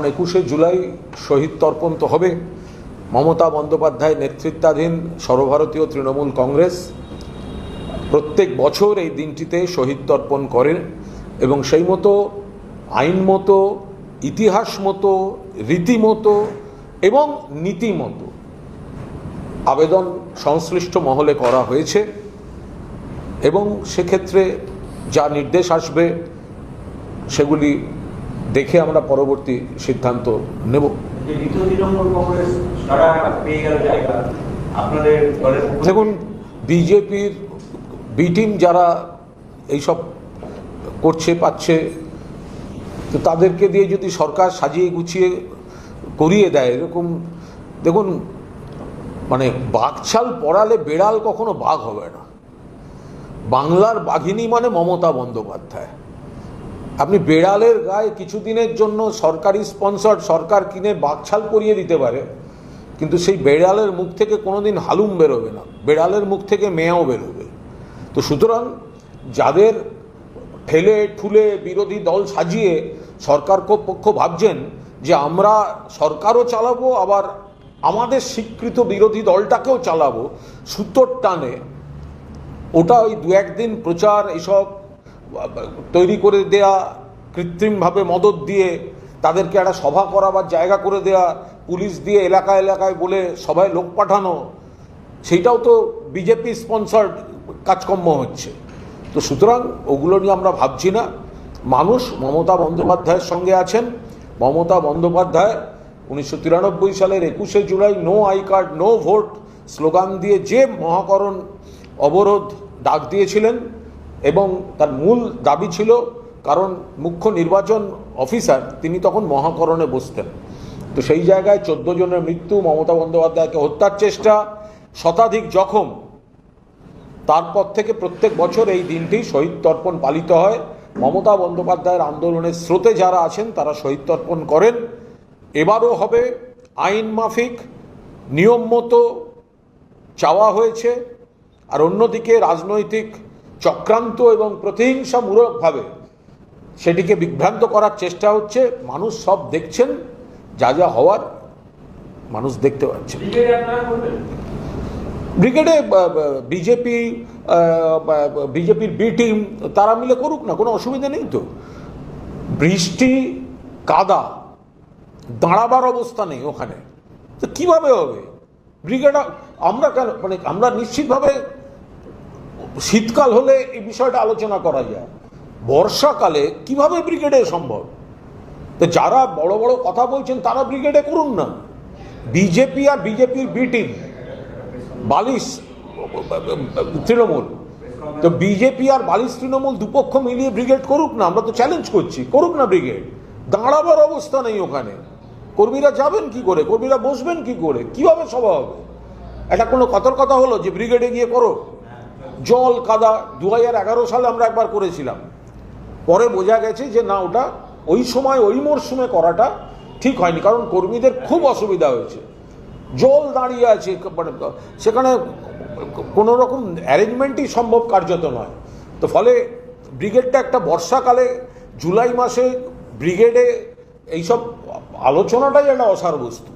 21শে জুলাই শহীদ তর্পণ তো হবে। মমতা বন্দ্যোপাধ্যায় নেতৃত্বাধীন সর্বভারতীয় তৃণমূল কংগ্রেস প্রত্যেক বছর এই দিনটিতে শহীদ তর্পণ করেন এবং সেই মতো আইন মতো, ইতিহাস মতো, রীতিমতো এবং নীতিমতো আবেদন সংশ্লিষ্ট মহলে করা হয়েছে এবং সেক্ষেত্রে যা নির্দেশ আসবে সেগুলি দেখে আমরা পরবর্তী সিদ্ধান্ত নেব। দেখুন, বিজেপির বি টিম যারা এইসব করছে পাচ্ছে, তো তাদেরকে দিয়ে যদি সরকার সাজিয়ে গুছিয়ে করিয়ে দেয় এরকম, দেখুন মানে বাঘছাল পড়ালে বেড়াল কখনো বাঘ হবে না। বাংলার বাঘিনী মানে মমতা বন্দ্যোপাধ্যায়। আপনি বেড়ালের গায়ে কিছুদিনের জন্য সরকারি স্পন্সর সরকার কিনে বাঘছাল পরিয়ে দিতে পারে, কিন্তু সেই বেড়ালের মুখ থেকে কোনোদিন হালুম বেরোবে না, বেড়ালের মুখ থেকে মেয়াও বেরোবে। তো সুতরাং যাদের ঠেলে ঠুলে বিরোধী দল সাজিয়ে সরকার পক্ষ ভাবছেন যে আমরা সরকারও চালাবো আবার আমাদের স্বীকৃত বিরোধী দলটাকেও চালাবো, সুতোর টানে ওটা ওই দু একদিন প্রচার এসব তৈরি করে দেয়া, কৃত্রিমভাবে মদত দিয়ে তাদেরকে একটা সভা করাবার জায়গা করে দেয়া, পুলিশ দিয়ে এলাকায় এলাকায় বলে সবাই লোক পাঠানো, সেইটাও তো বিজেপি স্পন্সর্ড কাজকর্ম হচ্ছে। তো সুতরাং ওগুলো নিয়ে আমরা ভাবছি না। মানুষ মমতা বন্দ্যোপাধ্যায়ের সঙ্গে আছেন। মমতা বন্দ্যোপাধ্যায় 1993 সালের 21শে জুলাই no I card no vote slogan দিয়ে যে মহাকরণ অবরোধ ডাক দিয়েছিলেন এবং তার মূল দাবি ছিল, কারণ মুখ্য নির্বাচন অফিসার তিনি তখন মহাকরণে বসতেন, তো সেই জায়গায় 14 জনের মৃত্যু, মমতা বন্দ্যোপাধ্যায়কে হত্যার চেষ্টা, শতাধিক জখম, তারপর থেকে প্রত্যেক বছর এই দিনটি শহীদ তর্পণ পালিত হয়। মমতা বন্দ্যোপাধ্যায়ের আন্দোলনের স্রোতে যারা আছেন তারা শহীদ তর্পণ করেন। এবারও হবে, আইন মাফিক নিয়ম মতো চাওয়া হয়েছে। আর অন্যদিকে রাজনৈতিক চক্রান্ত এবং প্রতিহিংসামূলকভাবে সেটিকে বিভ্রান্ত করার চেষ্টা হচ্ছে। মানুষ সব দেখছেন, যা যা হওয়ার মানুষ দেখতে পাচ্ছেন। ব্রিগেডে বিজেপির বি টিম তারা মিলে করুক না, কোনো অসুবিধা নেই তো। বৃষ্টি কাদা, দাঁড়াবার অবস্থা নেই ওখানে, তো কীভাবে হবে ব্রিগেড? আমরা কেন, মানে আমরা নিশ্চিতভাবে শীতকাল হলে এই বিষয়টা আলোচনা করা যায়, বর্ষাকালে কিভাবে ব্রিগেডে সম্ভব? তো যারা বড় বড় কথা বলছেন তারা ব্রিগেডে করুন না। বিজেপি আর বিজেপির বি টিম, বালিশ তৃণমূল, তো বিজেপি আর বালিশ তৃণমূল দুপক্ষ মিলিয়ে ব্রিগেড করুক না। আমরা তো চ্যালেঞ্জ করছি, করুক না ব্রিগেড। দাঁড়াবার অবস্থা নেই ওখানে, কর্মীরা যাবেন কি করে, কর্মীরা বসবেন কি করে, কিভাবে সভা হবে? এটা কোনো কথার কথা হলো যে ব্রিগেডে গিয়ে করো? জল কাদা 2011 সালে আমরা একবার করেছিলাম, পরে বোঝা গেছে যে না, ওটা ওই সময় ওই মরশুমে করাটা ঠিক হয়নি, কারণ কর্মীদের খুব অসুবিধা হয়েছে, জল দাঁড়িয়ে আছে, মানে সেখানে কোনো রকম অ্যারেঞ্জমেন্টই সম্ভব কার্যত নয়। তো ফলে ব্রিগেডটা একটা বর্ষাকালে জুলাই মাসে ব্রিগেডে এইসব আলোচনাটাই একটা অসার বস্তু।